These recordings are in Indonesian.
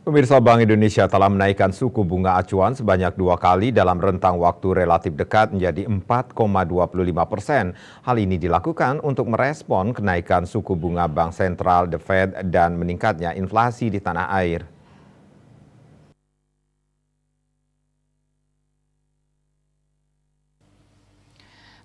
Pemirsa, Bank Indonesia telah menaikkan suku bunga acuan sebanyak 2 kali dalam rentang waktu relatif dekat menjadi 4,25%. Hal ini dilakukan untuk merespon kenaikan suku bunga Bank Sentral, The Fed, dan meningkatnya inflasi di tanah air.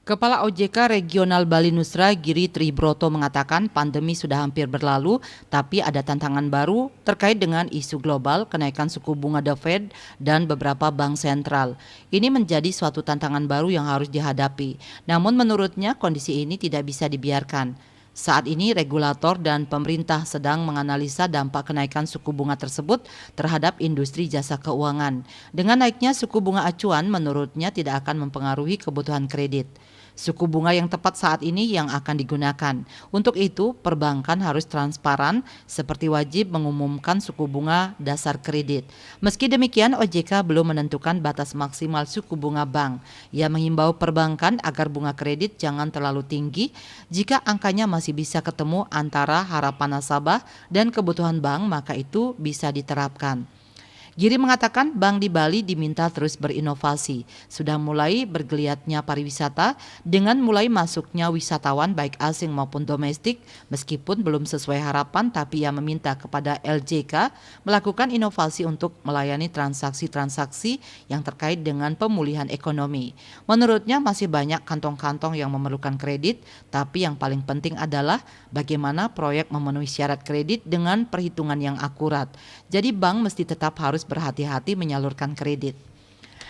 Kepala OJK Regional Bali Nusra Giri Tribroto mengatakan pandemi sudah hampir berlalu, tapi ada tantangan baru terkait dengan isu global, kenaikan suku bunga The Fed, dan beberapa bank sentral. Ini menjadi suatu tantangan baru yang harus dihadapi. Namun menurutnya kondisi ini tidak bisa dibiarkan. Saat ini regulator dan pemerintah sedang menganalisa dampak kenaikan suku bunga tersebut terhadap industri jasa keuangan. Dengan naiknya suku bunga acuan menurutnya tidak akan mempengaruhi kebutuhan kredit. Suku bunga yang tepat saat ini yang akan digunakan. Untuk itu, perbankan harus transparan seperti wajib mengumumkan suku bunga dasar kredit. Meski demikian, OJK belum menentukan batas maksimal suku bunga bank. Ia menghimbau perbankan agar bunga kredit jangan terlalu tinggi jika angkanya masih bisa ketemu antara harapan nasabah dan kebutuhan bank, maka itu bisa diterapkan. Giri mengatakan bank di Bali diminta terus berinovasi. Sudah mulai bergeliatnya pariwisata dengan mulai masuknya wisatawan baik asing maupun domestik. Meskipun belum sesuai harapan, tapi ia meminta kepada LJK melakukan inovasi untuk melayani transaksi-transaksi yang terkait dengan pemulihan ekonomi. Menurutnya masih banyak kantong-kantong yang memerlukan kredit, tapi yang paling penting adalah bagaimana proyek memenuhi syarat kredit dengan perhitungan yang akurat. Jadi bank mesti tetap harus berhati-hati menyalurkan kredit.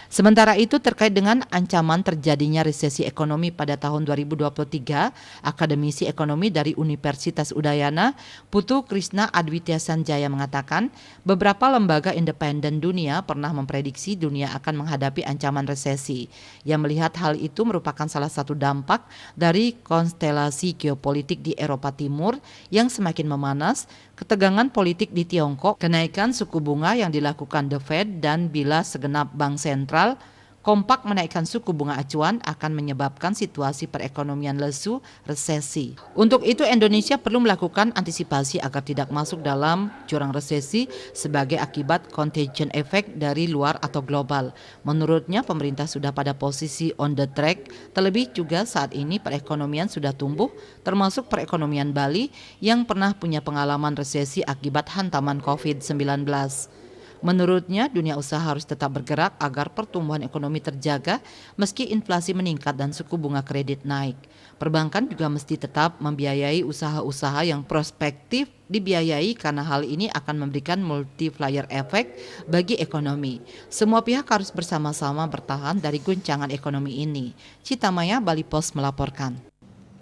Sementara itu terkait dengan ancaman terjadinya resesi ekonomi pada tahun 2023, akademisi ekonomi dari Universitas Udayana, Putu Krishna Adwitya Sanjaya mengatakan beberapa lembaga independen dunia pernah memprediksi dunia akan menghadapi ancaman resesi. Ia melihat hal itu merupakan salah satu dampak dari konstelasi geopolitik di Eropa Timur yang semakin memanas, ketegangan politik di Tiongkok, kenaikan suku bunga yang dilakukan The Fed, dan bila segenap bank sentral kompak menaikkan suku bunga acuan akan menyebabkan situasi perekonomian lesu, resesi. Untuk itu Indonesia perlu melakukan antisipasi agar tidak masuk dalam jurang resesi sebagai akibat contagion effect dari luar atau global. Menurutnya pemerintah sudah pada posisi on the track, terlebih juga saat ini perekonomian sudah tumbuh, termasuk perekonomian Bali yang pernah punya pengalaman resesi akibat hantaman COVID-19. Menurutnya, dunia usaha harus tetap bergerak agar pertumbuhan ekonomi terjaga meski inflasi meningkat dan suku bunga kredit naik. Perbankan juga mesti tetap membiayai usaha-usaha yang prospektif dibiayai karena hal ini akan memberikan multiplier effect bagi ekonomi. Semua pihak harus bersama-sama bertahan dari guncangan ekonomi ini. Citamaya, Bali Post melaporkan.